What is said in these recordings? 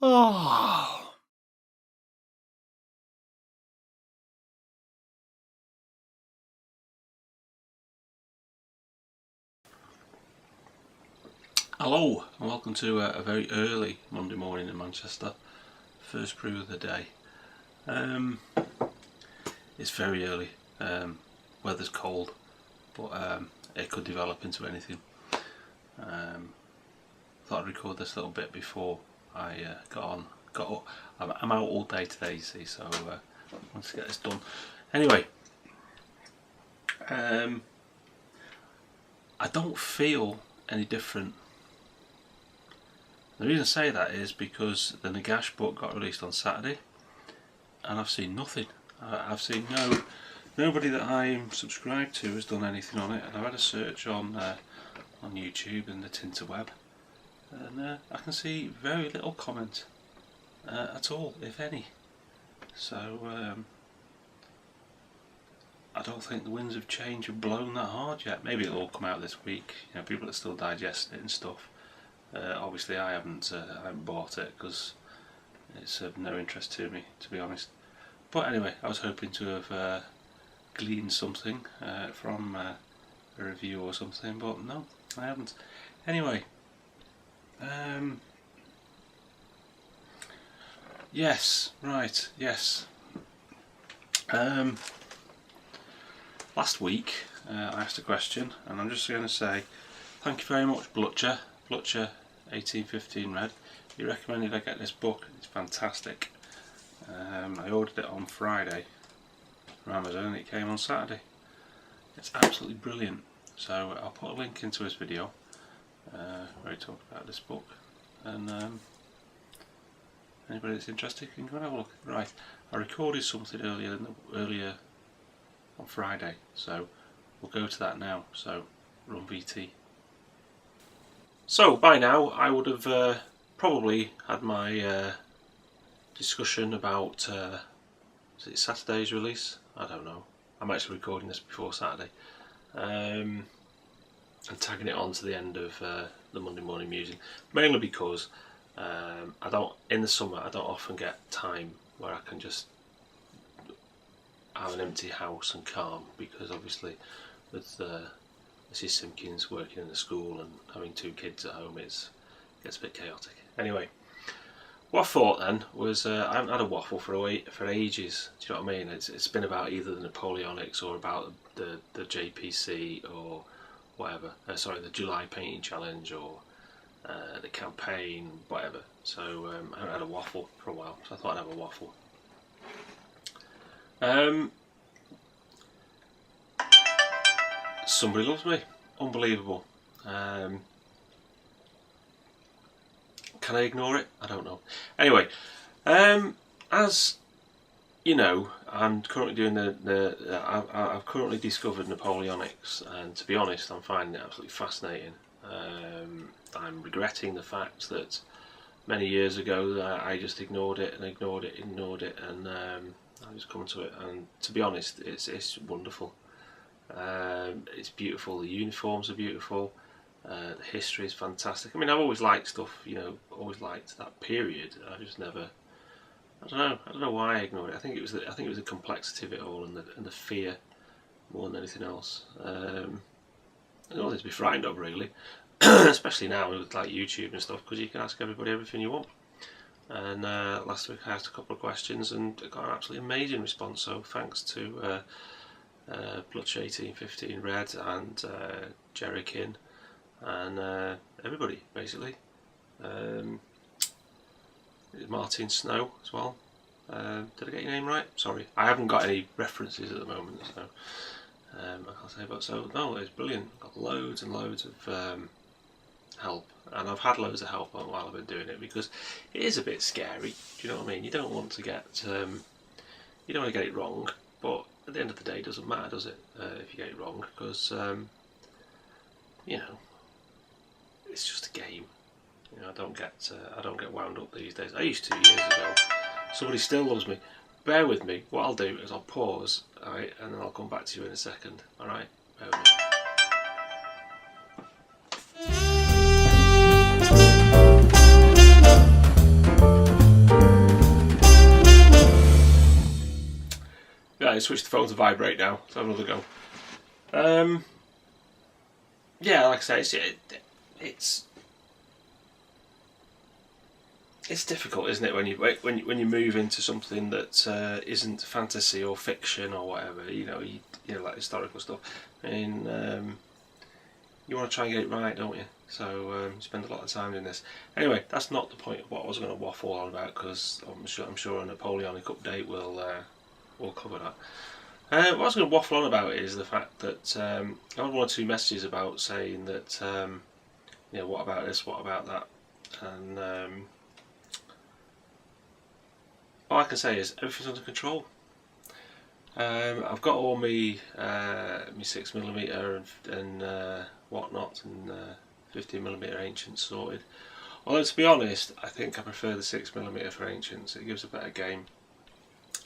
Oh. Hello and welcome to a very early Monday morning in Manchester. First brew of the day. It's very early. Weather's cold, but it could develop into anything. Thought I'd record this little bit before I got up. I'm out all day today, you see, so I want to get this done. Anyway, I don't feel any different. The reason I say that is because the Nagash book got released on Saturday and I've seen nothing. I've seen nobody that I'm subscribed to has done anything on it, and I've had a search on YouTube and the Tinterweb, and I can see very little comment at all, if any. So I don't think the winds of change have blown that hard yet. Maybe it'll all come out this week. You know, people are still digesting it and stuff. Obviously I haven't bought it because it's of no interest to me, to be honest. But anyway, I was hoping to have gleaned something from a review or something, but no, I haven't. Anyway, yes, right, yes. Last week I asked a question, and I'm just going to say thank you very much, Blutcher 1815 Red. You recommended I get this book. It's fantastic. I ordered it on Friday from Amazon and it came on Saturday. It's absolutely brilliant. So I'll put a link into his video where he talked about this book, and anybody that's interested can go and have a look. Right, I recorded something earlier on Friday, so we'll go to that now. So run VT. So by now I would have probably had my discussion about is it Saturday's release? I don't know. I'm actually recording this before Saturday, and tagging it on to the end of the Monday morning musing, mainly because in the summer I don't often get time where I can just have an empty house and calm, because obviously with Mrs Simpkins working in the school and having two kids at home, it gets a bit chaotic. Anyway, what I thought then was I haven't had a waffle for ages. Do you know what I mean? It's been about either the Napoleonics or about the JPC or whatever. Sorry, the July Painting Challenge or the campaign, whatever. So I haven't had a waffle for a while, so I thought I'd have a waffle. Somebody loves me. Unbelievable. Can I ignore it? I don't know. Anyway, as you know, I'm currently doing I've currently discovered Napoleonics, and to be honest, I'm finding it absolutely fascinating. I'm regretting the fact that many years ago I just ignored it, and I just come to it, and to be honest, it's wonderful. It's beautiful. The uniforms are beautiful. The history is fantastic. I mean, I've always liked stuff, you know, always liked that period. I just never, I don't know why I ignored it. I think it was the complexity of it all, and the fear more than anything else. Nothing to be frightened of, really, especially now with like YouTube and stuff, because you can ask everybody everything you want. And last week I asked a couple of questions and got an absolutely amazing response. So thanks to Blutcher 1815 Red and Jerrykin and everybody, basically. Martin Snow as well. Did I get your name right? Sorry, I haven't got any references at the moment, so I can't say. But so no, it's brilliant. Got loads and loads of help, and I've had loads of help while I've been doing it, because it is a bit scary. Do you know what I mean? You don't want to get you don't want to get it wrong, but at the end of the day, it doesn't matter, does it? If you get it wrong, because you know, it's just a game. You know, I don't get wound up these days. I used to years ago. Somebody still loves me. Bear with me. What I'll do is I'll pause, alright, and then I'll come back to you in a second. Alright, bear with me. switch the phone to vibrate now. Let's have another go. Yeah, like I say, it's difficult, isn't it, when you move into something that isn't fantasy or fiction or whatever. You know, like historical stuff. I mean, you want to try and get it right, don't you? So you spend a lot of time doing this. Anyway, that's not the point of what I was going to waffle on about, because I'm sure a Napoleonic update will cover that. What I was going to waffle on about is the fact that I had 1 or 2 messages about saying that what about this, what about that, and all I can say is everything's under control. I've got all my 6mm and whatnot, and 15mm ancients sorted. Although, to be honest, I think I prefer the 6mm for ancients. It gives a better game.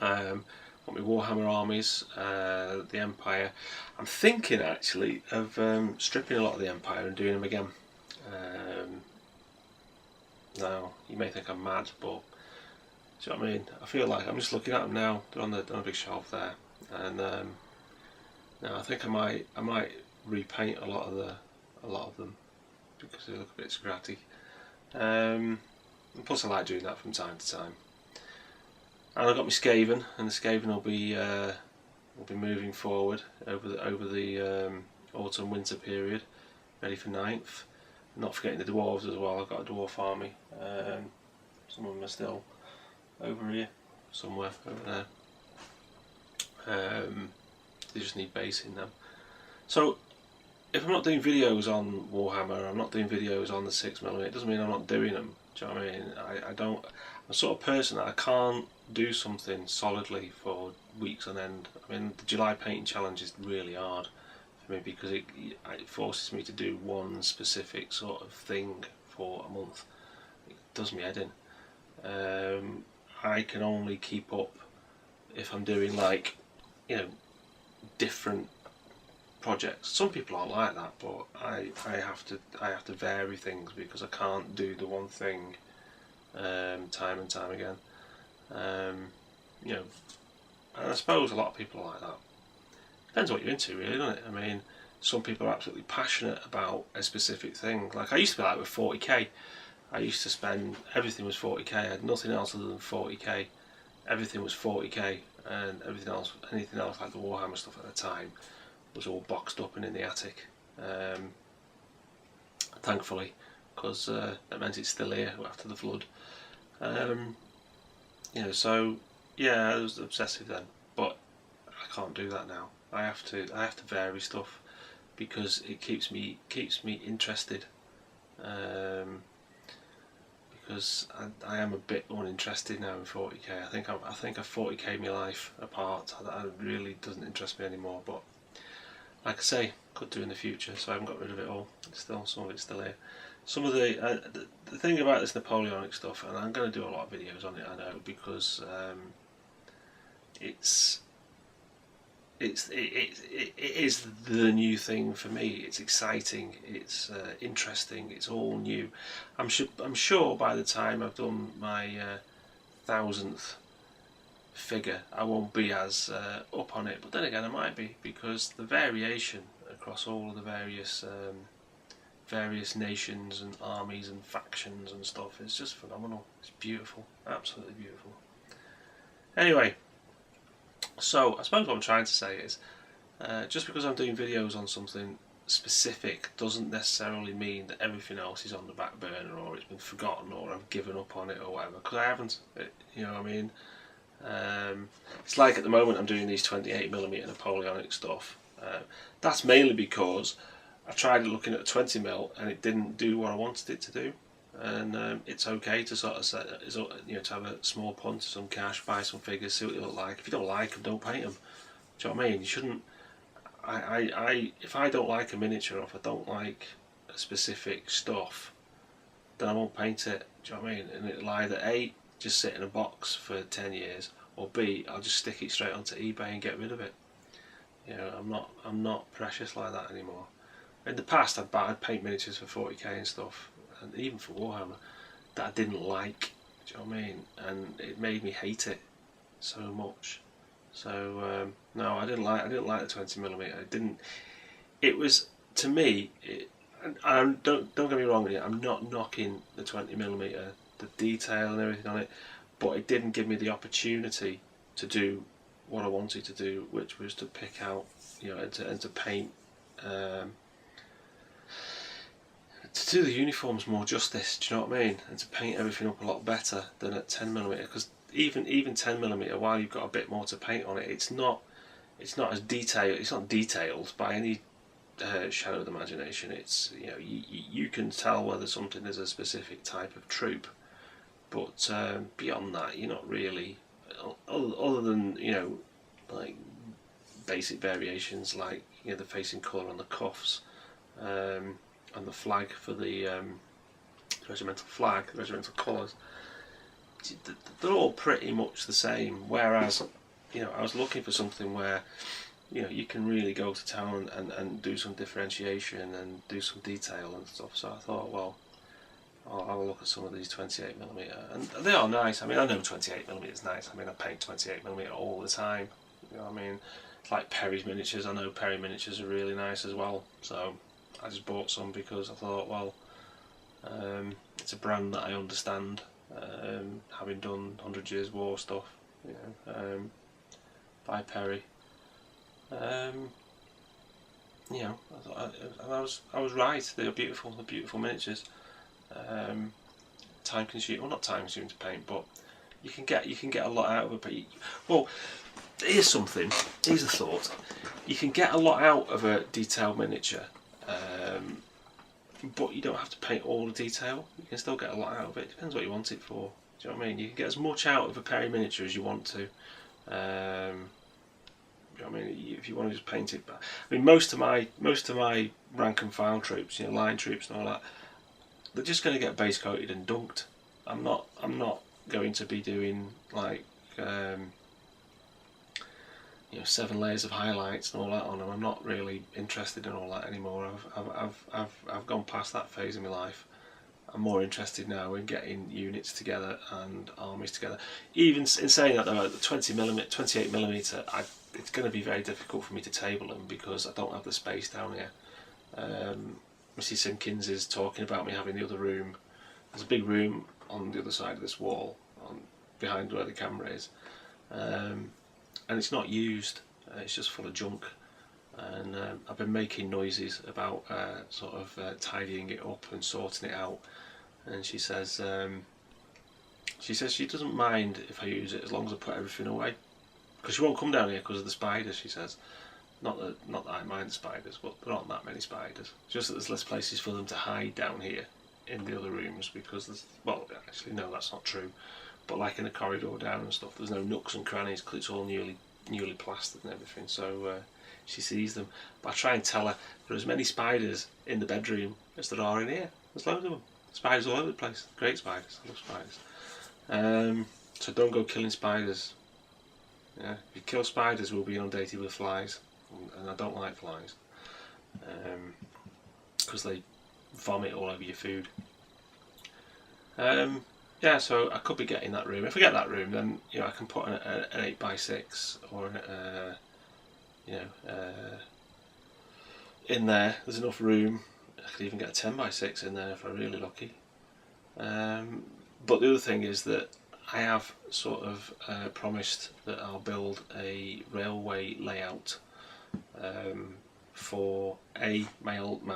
Got my Warhammer armies, the Empire. I'm thinking actually of stripping a lot of the Empire and doing them again. Now, you may think I'm mad, but do you know what I mean? I feel like I'm just looking at them now. They're on a big shelf there, and now I think I might repaint a lot of them because they look a bit scratty. And plus, I like doing that from time to time. And I've got my Skaven, and the Skaven will be moving forward over the autumn winter period, ready for 9th. Not forgetting the dwarves as well. I've got a dwarf army. Some of them are still over here, somewhere over there. They just need basing them. So if I'm not doing videos on Warhammer, I'm not doing videos on the 6mm, it doesn't mean I'm not doing them. Do you know what I mean? I'm the sort of person that I can't do something solidly for weeks on end. I mean, the July painting challenge is really hard for me because it forces me to do one specific sort of thing for a month. It does me head in. I can only keep up if I'm doing, like, different projects. Some people aren't like that, but I have to vary things because I can't do the one thing time and time again. And I suppose a lot of people are like that. Depends what you're into, really, doesn't it? I mean, some people are absolutely passionate about a specific thing. Like I used to be like with 40k. I used to spend, everything was 40k. I had nothing else other than 40k. Everything was 40k, and anything else like the Warhammer stuff at the time was all boxed up and in the attic. Thankfully, because that meant it's still here after the flood. So yeah, I was obsessive then, but I can't do that now. I have to vary stuff because it keeps me interested. Because I am a bit uninterested now in 40k. I think I've 40k my life apart. That really doesn't interest me anymore. But like I say, could do in the future. So I haven't got rid of it all. Some of it's still here. Some of the thing about this Napoleonic stuff, and I'm going to do a lot of videos on it, I know, because it is the new thing for me. It's exciting, it's interesting, it's all new. I'm sure by the time I've done my 1000th figure I won't be as up on it, but then again I might be, because the variation across all of the various nations and armies and factions and stuff is just phenomenal. It's beautiful, absolutely beautiful. Anyway, so I suppose what I'm trying to say is just because I'm doing videos on something specific doesn't necessarily mean that everything else is on the back burner or it's been forgotten or I've given up on it or whatever, because I haven't. You know what I mean? It's like at the moment I'm doing these 28mm Napoleonic stuff. That's mainly because I tried looking at 20mm and it didn't do what I wanted it to do. And it's okay to sort of to have a small punt, some cash, buy some figures, see what they look like. If you don't like them, don't paint them. Do you know what I mean? You shouldn't. If I don't like a miniature, or if I don't like a specific stuff, then I won't paint it. Do you know what I mean? And it'll either A, just sit in a box for 10 years, or B, I'll just stick it straight onto eBay and get rid of it. I'm not precious like that anymore. In the past, I'd paint miniatures for 40k and stuff, and even for Warhammer, that I didn't like. Do you know what I mean? And it made me hate it so much. So no, I didn't like the 20mm. It didn't. It was, to me. And don't get me wrong here. I'm not knocking the 20mm, the detail and everything on it, but it didn't give me the opportunity to do what I wanted to do, which was to pick out, and to paint. To do the uniforms more justice, do you know what I mean? And to paint everything up a lot better than at 10mm, because even 10mm, while you've got a bit more to paint on it, it's not as detailed. It's not detailed by any shadow of the imagination. It's, you can tell whether something is a specific type of troop, but beyond that, you're not really, other than like basic variations like the facing colour on the cuffs. And the flag for the regimental flag, the regimental colours, they're all pretty much the same. Whereas, I was looking for something where, you can really go to town and do some differentiation and do some detail and stuff. So I thought, well, I'll have a look at some of these 28mm, and they are nice. I mean, I know 28mm is nice. I mean, I paint 28mm all the time. You know what I mean? It's like Perry's miniatures. I know Perry miniatures are really nice as well. So I just bought some because I thought, well, it's a brand that I understand, having done 100 Years War stuff, by Perry. I was right. They are beautiful. They're beautiful miniatures. Time consuming, well, not time consuming to paint, but you can get a lot out of it. Well, here's something. Here's a thought. You can get a lot out of a detailed miniature. But you don't have to paint all the detail. You can still get a lot out of it. Depends what you want it for. Do you know what I mean? You can get as much out of a Perry miniature as you want to. You know what I mean? If you want to just paint it, but I mean, most of my rank and file troops, line troops and all that, they're just going to get base coated and dunked. I'm not going to be doing like 7 layers of highlights and all that on them. I'm not really interested in all that anymore. I've gone past that phase in my life. I'm more interested now in getting units together and armies together. Even in saying that though, the 28mm, it's going to be very difficult for me to table them because I don't have the space down here. Mrs Simpkins is talking about me having the other room. There's a big room on the other side of this wall, behind where the camera is. And it's not used, it's just full of junk, and I've been making noises about tidying it up and sorting it out, and she says she doesn't mind if I use it as long as I put everything away, because she won't come down here because of the spiders. She says, not that I mind the spiders, but there aren't that many spiders, just that there's less places for them to hide down here in the other rooms, because there's, well, actually no, that's not true, but like in the corridor down and stuff, there's no nooks and crannies because it's all newly plastered and everything. So she sees them, but I try and tell her there are as many spiders in the bedroom as there are in here. There's loads of them. Spiders all over the place. Great spiders. I love spiders. So don't go killing spiders. Yeah, if you kill spiders, we'll be inundated with flies, and I don't like flies because they vomit all over your food. Yeah, so I could be getting that room. If I get that room, then I can put an 8x6 or in there. There's enough room. I could even get a 10x6 in there if I'm really lucky. But the other thing is that I have sort of promised that I'll build a railway layout for my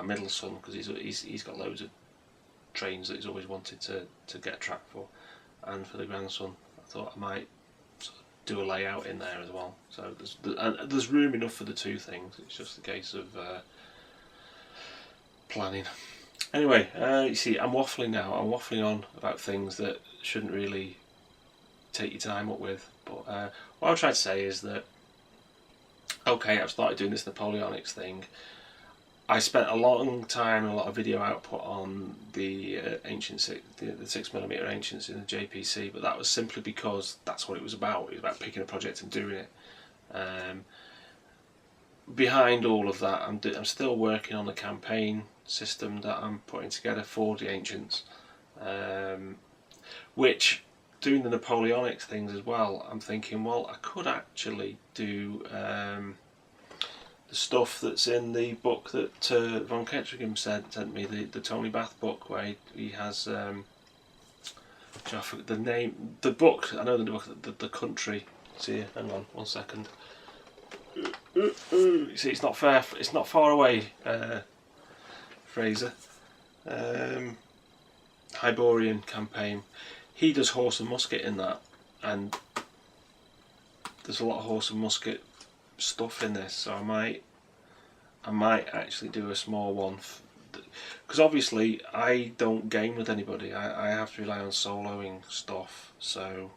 middle son, because he's got loads of trains that he's always wanted to get a track for, and for the grandson I thought I might sort of do a layout in there as well. So there's room enough for the two things. It's just a case of planning. Anyway, you see, I'm waffling now. I'm waffling on about things that shouldn't really take your time up with, but what I'm trying to say is that, okay, I've started doing this Napoleonics thing. I spent a long time and a lot of video output on the the 6mm Ancients in the JPC, but that was simply because that's what it was about. It was about picking a project and doing it. Behind all of that, I'm still working on the campaign system that I'm putting together for the Ancients, which doing the Napoleonic things as well, I'm thinking, well, I could actually do the stuff that's in the book that Von Ketchigam sent me, the Tony Bath book, where he has I forget the name, the book, I know the book, the country. See, hang on 1 second. You see, it's not far away, Fraser. Hyborian campaign. He does horse and musket in that, and there's a lot of horse and musket stuff in this, so I might actually do a small one, because obviously I don't game with anybody. I have to rely on soloing stuff, so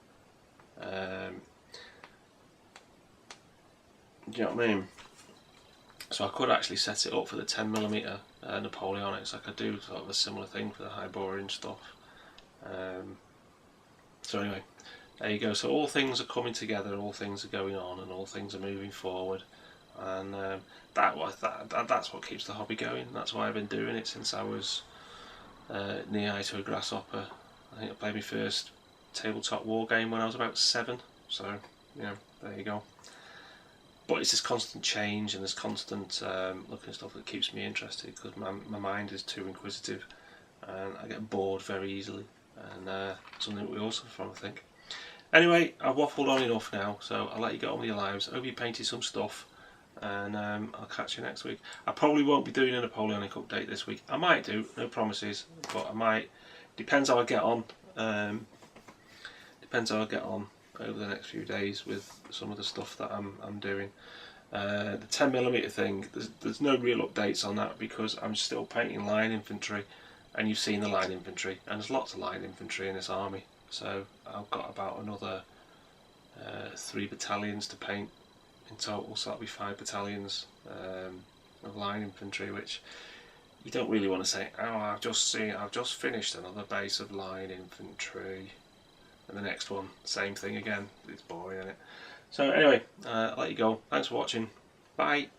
do you know what I mean? So I could actually set it up for the 10mm Napoleonics. I could do sort of a similar thing for the Hyborian stuff. So anyway, there you go. So all things are coming together, all things are going on, and all things are moving forward, and that's what keeps the hobby going. That's why I've been doing it since I was knee high to a grasshopper. I think I played my first tabletop war game when I was about 7. So there you go. But it's this constant change and this constant looking at stuff that keeps me interested, because my mind is too inquisitive and I get bored very easily, and something we all suffer from, I think. Anyway, I've waffled on enough now, so I'll let you get on with your lives. I hope you painted some stuff, and I'll catch you next week. I probably won't be doing a Napoleonic update this week. I might do, no promises, but I might. Depends how I get on. Depends how I get on over the next few days with some of the stuff that I'm doing. The 10mm thing, there's no real updates on that, because I'm still painting line infantry, and you've seen the line infantry, and there's lots of line infantry in this army, so I've got about another 3 battalions to paint in total, so that'll be 5 battalions of line infantry, which you don't really want to say, oh, I've just finished another base of line infantry, and the next one, same thing again. It's boring, isn't it? So anyway, I'll let you go. Thanks for watching. Bye.